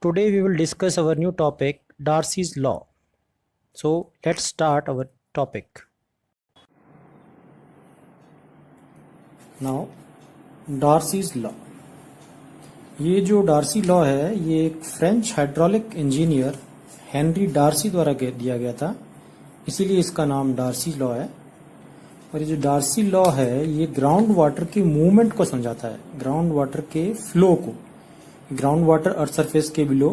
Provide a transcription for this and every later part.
Today we will discuss our new topic, Darcy's Law. So let's start our topic. Now, Darcy's Law. ये जो Darcy law है ये एक French hydraulic engineer Henry Darcy द्वारा दिया गया था, इसीलिए इसका नाम डार्सी लॉ है। और ये जो डार्सी लॉ है ये ग्राउंड वाटर की मूवमेंट को समझाता है, ग्राउंड वाटर के फ्लो को। ग्राउंड वाटर अर्थ सरफेस के बिलो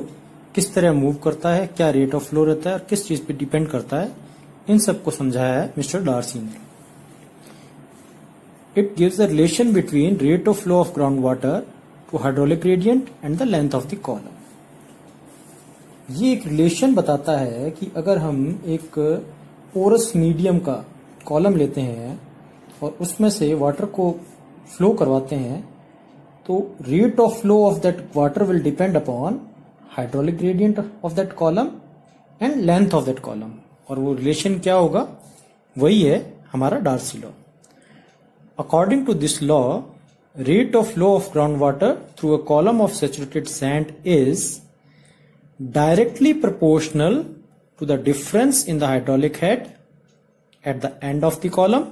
किस तरह मूव करता है, क्या रेट ऑफ फ्लो रहता है और किस चीज पे डिपेंड करता है, इन सब को समझाया है मिस्टर डार्सी ने। It gives the relation between rate of flow of ground water to hydraulic gradient and the length of the column. ये एक रिलेशन बताता है कि अगर हम एक पोरस मीडियम का कॉलम लेते हैं और उसमें से वाटर को फ्लो करवाते हैं तो rate of flow of that water will depend upon hydraulic gradient of that column and length of that column. और वो रिलेशन क्या होगा, वही है हमारा Darcy law. According to this law, rate of flow of groundwater through a column of saturated sand is directly proportional to the difference in the hydraulic head at the end of the column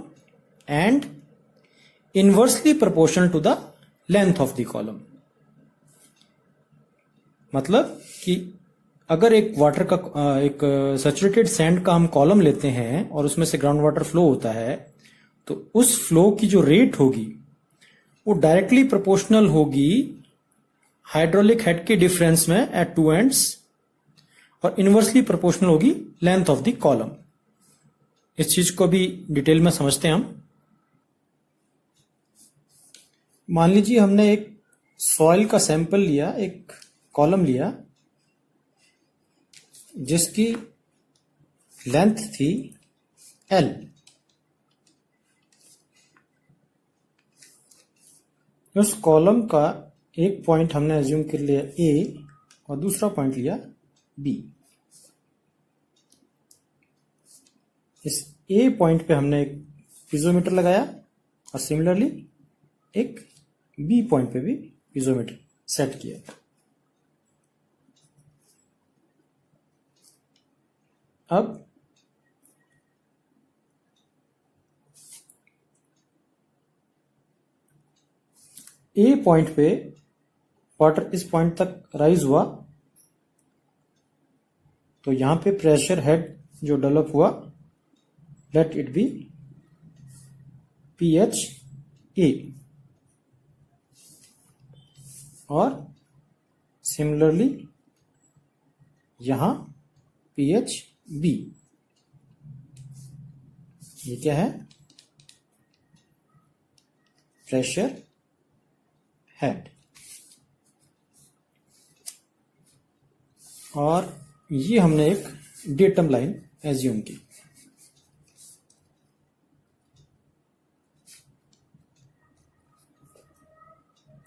and inversely proportional to the length of the column। मतलब कि अगर एक water का एक saturated sand का हम column लेते हैं और उसमें से ग्राउंड वाटर फ्लो होता है तो उस फ्लो की जो रेट होगी वो डायरेक्टली प्रोपोर्शनल होगी हाइड्रोलिक हेड के डिफरेंस में एट टू एंड्स और इनवर्सली प्रोपोर्शनल होगी लेंथ ऑफ द कॉलम। इस चीज को भी डिटेल में समझते हैं हम। मान लीजिए हमने एक सॉइल का सैंपल लिया, एक कॉलम लिया जिसकी लेंथ थी L। उस कॉलम का एक पॉइंट हमने एज्यूम कर लिया A और दूसरा पॉइंट लिया B। इस A पॉइंट पे हमने एक पीजोमीटर लगाया और सिमिलरली एक B पॉइंट पे भी पीजोमीटर सेट किया। अब A पॉइंट पे वाटर इस पॉइंट तक राइज हुआ तो यहां पे प्रेशर हेड जो डेवलप हुआ, लेट इट बी PHA और सिमिलरली यहां PHB। ये क्या है, प्रेशर हेड। और ये हमने एक डेटम लाइन एज्यूम की।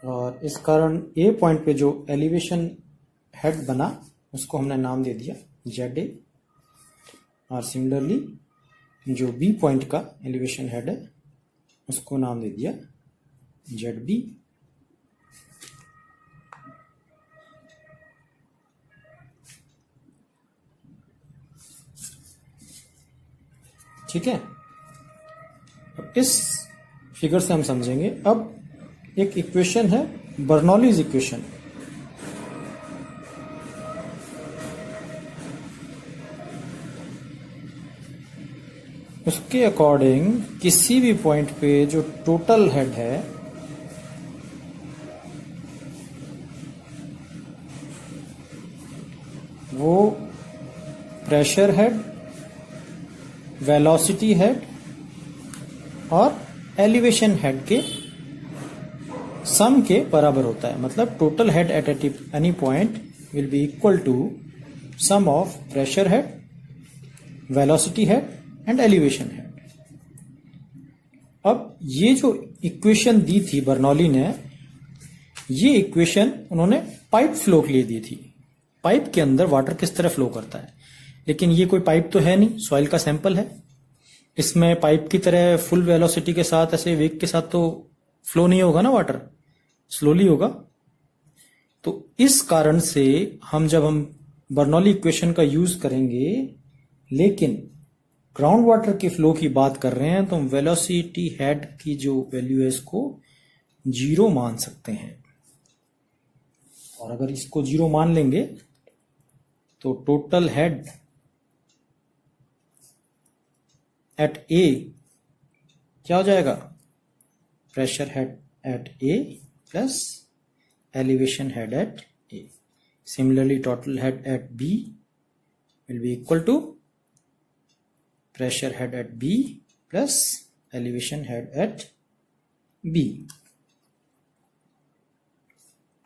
और इस कारण ए पॉइंट पे जो एलिवेशन हेड बना उसको हमने नाम दे दिया ZA और सिमिलरली जो बी पॉइंट का एलिवेशन हेड है उसको नाम दे दिया ZB। ठीक है, अब इस फिगर से हम समझेंगे। अब एक इक्वेशन है बर्नौलीज इक्वेशन। उसके अकॉर्डिंग किसी भी पॉइंट पे जो टोटल हेड है वो प्रेशर हेड, वेलोसिटी हेड और एलिवेशन हेड के सम के बराबर होता है। मतलब total head at any point will be equal to sum of pressure head, velocity head and elevation head. अब ये जो इक्वेशन दी थी बर्नौली ने, ये इक्वेशन उन्होंने पाइप फ्लो के लिए दी थी। पाइप के अंदर वाटर किस तरह फ्लो करता है, लेकिन ये कोई पाइप तो है नहीं, सॉइल का सैंपल है। इसमें पाइप की तरह फुल वेलोसिटी के साथ ऐसे वेग के साथ तो फ्लो नहीं होगा ना, वाटर स्लोली होगा। तो इस कारण से जब हम बर्नौली इक्वेशन का यूज करेंगे, लेकिन ग्राउंड वाटर के फ्लो की बात कर रहे हैं, तो हम वेलोसिटी हेड की जो वैल्यू है इसको 0 मान सकते हैं। और अगर इसको 0 मान लेंगे तो टोटल हेड एट ए क्या हो जाएगा? Pressure head at A plus elevation head at A. Similarly total head at B will be equal to pressure head at B plus elevation head at B.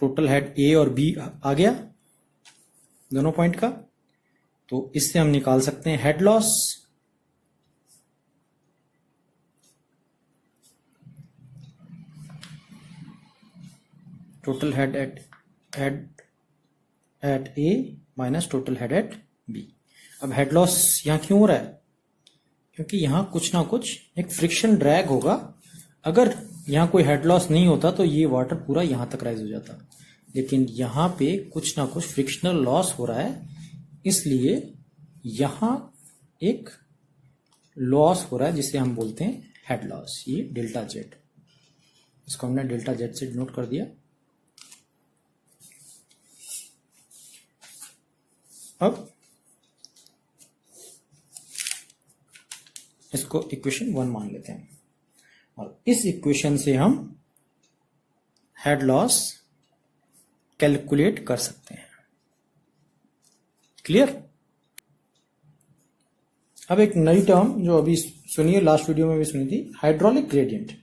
Total head A और B आ गया दोनों point का, तो इससे हम निकाल सकते हैं head loss. Total head at A minus total head at B. अब हेड लॉस यहां क्यों हो रहा है? क्योंकि यहां कुछ ना कुछ एक फ्रिक्शन ड्रैग होगा। अगर यहां कोई हेड लॉस नहीं होता तो ये वाटर पूरा यहां तक राइज हो जाता, लेकिन यहां पे कुछ ना कुछ फ्रिक्शनल लॉस हो रहा है, इसलिए यहां एक लॉस हो रहा है जिसे हम बोलते हैं हेड लॉस। ये डेल्टा जेड, इसको हमने डेल्टा जेड से डिनोट कर दिया। अब इसको इक्वेशन 1 मान लेते हैं और इस इक्वेशन से हम हेड लॉस कैलकुलेट कर सकते हैं। क्लियर? अब एक नई टर्म जो अभी सुनिए, लास्ट वीडियो में भी सुनी थी, हाइड्रोलिक ग्रेडियंट।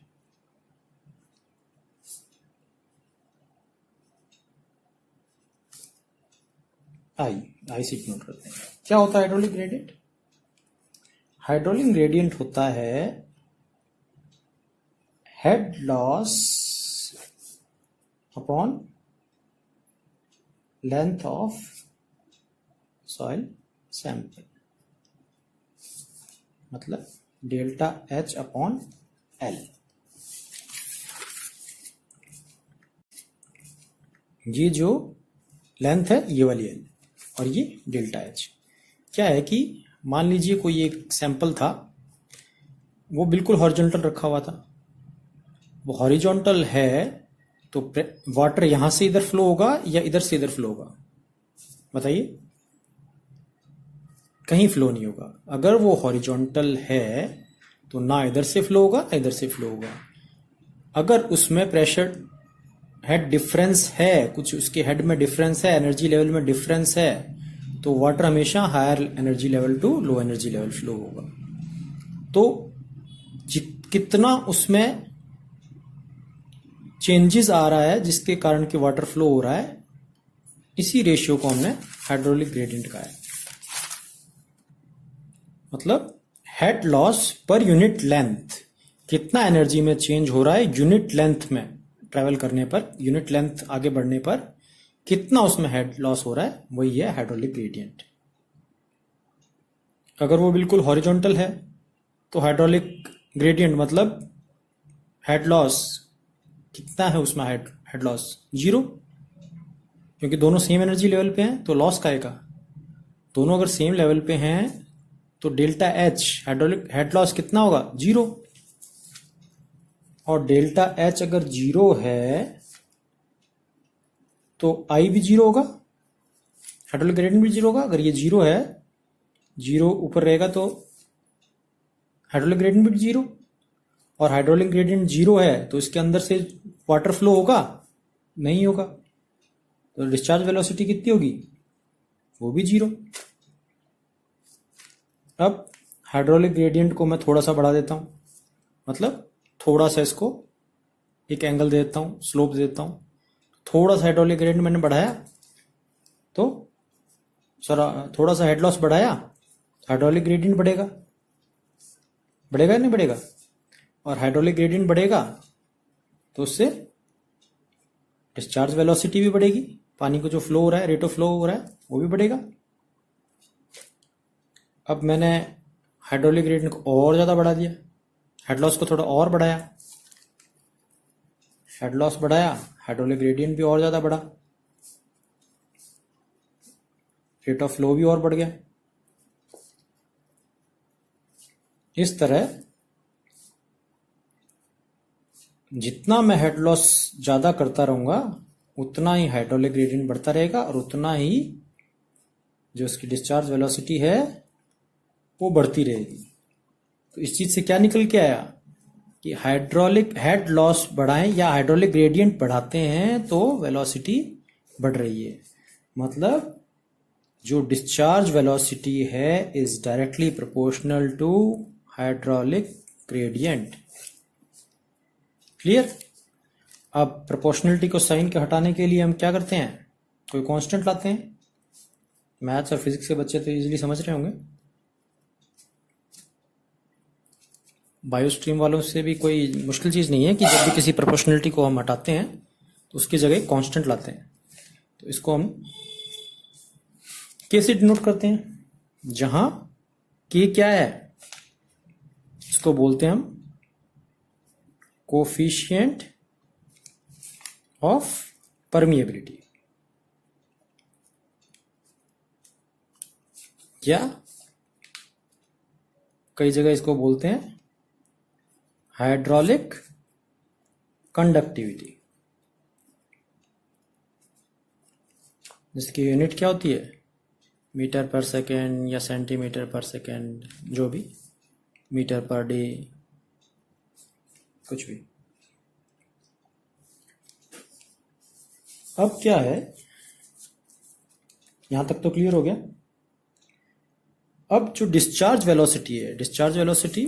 आई से नोट करते हैं। क्या होता है हाइड्रोलिक ग्रेडियंट? हाइड्रोलिक ग्रेडियंट होता है head loss upon length of soil sample, मतलब डेल्टा एच अपॉन एल। ये जो लेंथ है ये वाली एल और ये डेल्टा एच। क्या है कि मान लीजिए कोई एक सैंपल था, वो बिल्कुल हॉरिजॉन्टल रखा हुआ था। वो हॉरिजॉन्टल है तो वाटर यहां से इधर फ्लो होगा या इधर से इधर फ्लो होगा? बताइए। कहीं फ्लो नहीं होगा। अगर वो हॉरिजॉन्टल है तो ना इधर से फ्लो होगा ना इधर से फ्लो होगा। अगर उसमें प्रेशर हेड डिफरेंस है, कुछ उसके हेड में डिफरेंस है, एनर्जी लेवल में डिफरेंस है, तो वाटर हमेशा higher energy level to low energy level flow होगा। तो कितना उसमें चेंजेस आ रहा है जिसके कारण कि वाटर फ्लो हो रहा है, इसी रेशियो को हमने हाइड्रोलिक ग्रेडियंट कहा है। मतलब head loss per unit length, कितना एनर्जी में चेंज हो रहा है यूनिट लेंथ में ट्रेवल करने पर, यूनिट लेंथ आगे बढ़ने पर कितना उसमें हेड लॉस हो रहा है, वही है हाइड्रोलिक ग्रेडियंट। अगर वो बिल्कुल हॉरिजॉन्टल है तो हाइड्रोलिक ग्रेडियंट मतलब हेड लॉस कितना है उसमें, हेड लॉस 0, क्योंकि दोनों सेम एनर्जी लेवल पे हैं तो लॉस काएगा। दोनों अगर सेम लेवल पे हैं तो delta H hydraulic head loss कितना होगा? 0। और डेल्टा एच अगर 0 है तो आई भी 0 होगा, हाइड्रोलिक ग्रेडियंट भी 0 होगा। अगर ये 0 है, 0 ऊपर रहेगा तो हाइड्रोलिक ग्रेडियंट भी 0, और हाइड्रोलिक ग्रेडियंट 0 है तो इसके अंदर से वाटर फ्लो होगा? नहीं होगा। तो डिस्चार्ज वेलोसिटी कितनी होगी? वो भी 0। अब हाइड्रोलिक ग्रेडियंट को मैं थोड़ा सा बढ़ा देता हूं, मतलब थोड़ा सा इसको एक एंगल दे देता हूं, स्लोप दे देता हूं। थोड़ा सा हाइड्रोलिक ग्रेडियंट मैंने बढ़ाया तो थोड़ा सा हेड लॉस बढ़ाया, हाइड्रोलिक ग्रेडियंट बढ़ेगा, बढ़ेगा या नहीं बढ़ेगा? और हाइड्रोलिक ग्रेडियंट बढ़ेगा तो उससे डिस्चार्ज वेलोसिटी भी बढ़ेगी, पानी को जो फ्लो हो रहा है, रेट ऑफ फ्लो हो रहा है, वो भी बढ़ेगा। अब मैंने हाइड्रोलिक ग्रेडियंट को और ज्यादा बढ़ा दिया, हेड लॉस को थोड़ा और बढ़ाया, हेड लॉस बढ़ाया, हाइड्रोलिक ग्रेडियंट भी और ज्यादा बढ़ा। रेट ऑफ फ्लो भी और बढ़ गया। इस तरह जितना मैं हेड लॉस ज्यादा करता रहूंगा उतना ही हाइड्रोलिक ग्रेडियंट बढ़ता रहेगा और उतना ही जो उसकी डिस्चार्ज वेलोसिटी है वो बढ़ती रहेगी। तो इस चीज से क्या निकल के आया कि हाइड्रोलिक हेड लॉस बढ़ाएं या हाइड्रोलिक ग्रेडियंट बढ़ाते हैं तो वेलोसिटी बढ़ रही है। मतलब जो डिस्चार्ज वेलोसिटी है is directly proportional to hydraulic gradient. Clear? अब प्रोपोर्शनलिटी को साइन के हटाने के लिए हम क्या करते हैं, कोई कांस्टेंट लाते हैं। मैथ्स और फिजिक्स के बच्चे तो इजीली समझ रहे होंगे। बायो स्ट्रीम वालों से भी कोई मुश्किल चीज नहीं है कि जब भी किसी प्रोपोर्शनलिटी को हम हटाते हैं तो उसकी जगह कांस्टेंट लाते हैं। तो इसको हम के से डिनोट करते हैं, जहां के क्या है, इसको बोलते हैं हम कोफिशिएंट ऑफ परमिएबिलिटी, या कई जगह इसको बोलते हैं हाइड्रोलिक कंडक्टिविटी, जिसकी यूनिट क्या होती है, मीटर पर सेकेंड या सेंटीमीटर पर सेकेंड, जो भी, मीटर पर डे, कुछ भी। अब क्या है, यहां तक तो क्लियर हो गया। अब जो डिस्चार्ज वेलोसिटी है, डिस्चार्ज वेलोसिटी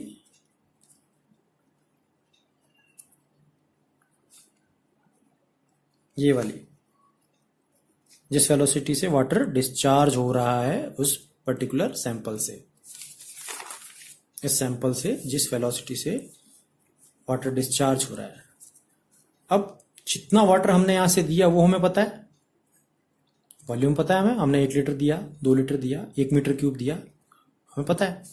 ये वाली, जिस वेलोसिटी से वाटर डिस्चार्ज हो रहा है उस पर्टिकुलर सैंपल से, इस सैंपल से जिस वेलोसिटी से वाटर डिस्चार्ज हो रहा है। अब जितना वाटर हमने यहां से दिया वो हमें पता है, वॉल्यूम पता है हमें, हमने 1 लीटर दिया, 2 लीटर दिया, 1 मीटर क्यूब दिया, हमें पता है।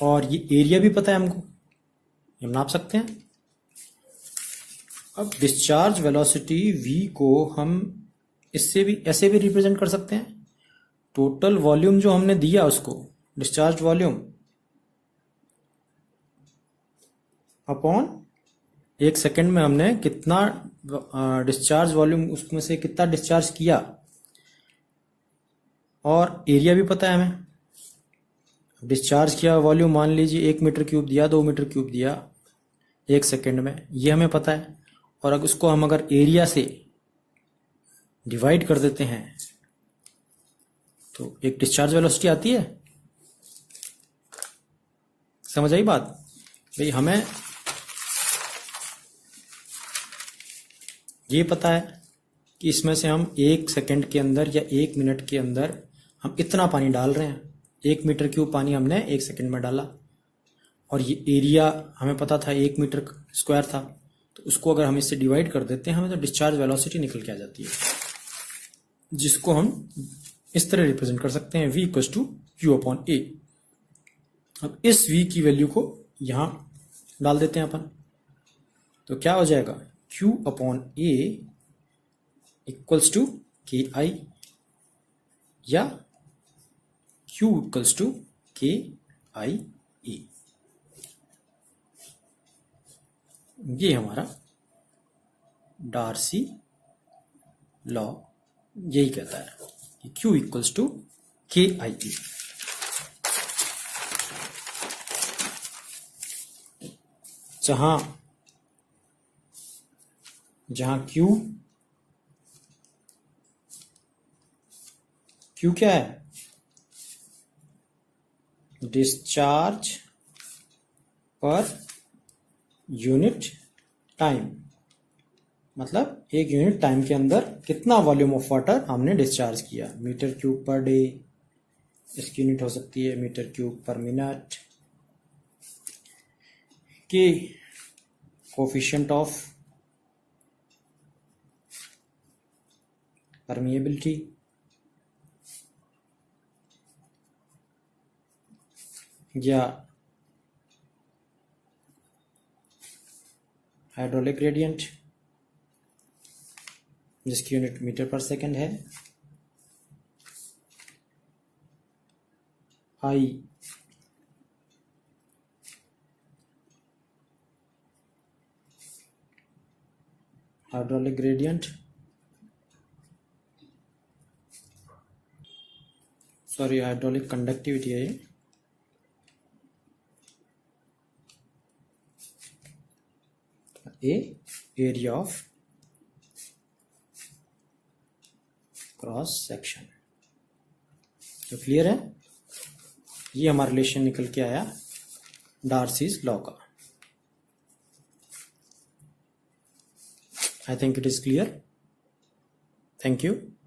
और ये एरिया भी पता है हमको, हम नाप सकते हैं। अब डिस्चार्ज वेलोसिटी v को हम इससे भी ऐसे भी रिप्रेजेंट कर सकते हैं, टोटल वॉल्यूम जो हमने दिया उसको, डिस्चार्ज वॉल्यूम अपॉन 1 सेकेंड में हमने कितना डिस्चार्ज वॉल्यूम, उसमें से कितना डिस्चार्ज किया, और एरिया भी पता है हमें। डिस्चार्ज किया वॉल्यूम मान लीजिए 1 मीटर क्यूब दिया, 2 मीटर क्यूब दिया 1 सेकेंड में, ये हमें पता है। और अगर उसको हम अगर एरिया से डिवाइड कर देते हैं तो एक डिस्चार्ज वेलोसिटी आती है। समझ आई बात? भाई हमें ये पता है कि इसमें से हम 1 सेकेंड के अंदर या 1 मिनट के अंदर हम इतना पानी डाल रहे हैं, 1 मीटर क्यूब पानी हमने 1 सेकेंड में डाला। और ये एरिया हमें पता था 1 मीटर स्क्वायर था, तो उसको अगर हम इससे डिवाइड कर देते हैं हमें तो डिस्चार्ज वेलोसिटी निकल के आ जाती है, जिसको हम इस तरह रिप्रेजेंट कर सकते हैं, v equals to Q upon A. अब इस v की वैल्यू को यहां डाल देते हैं अपन, तो क्या हो जाएगा, q upon A equals to k i, या q इक्वल्स टू के आई ए। ये हमारा डार्सी लॉ यही कहता है कि Q इक्वल्स टू के आई ए। जहां Q क्या है, डिस्चार्ज पर यूनिट टाइम, मतलब 1 यूनिट टाइम के अंदर कितना वॉल्यूम ऑफ वाटर हमने डिस्चार्ज किया, मीटर क्यूब पर डे, इसकी यूनिट हो सकती है मीटर क्यूब पर मिनट। के कोफिशिएंट ऑफ परमिएबिलिटी, या हाइड्रोलिक ग्रेडियंट जिसकी यूनिट मीटर पर सेकेंड है, आई hydraulic gradient, sorry, hydraulic conductivity है ये, area of क्रॉस सेक्शन। तो क्लियर है, ये हमारा रिलेशन निकल के आया डार्सीज लॉ का। I think it is clear. Thank you.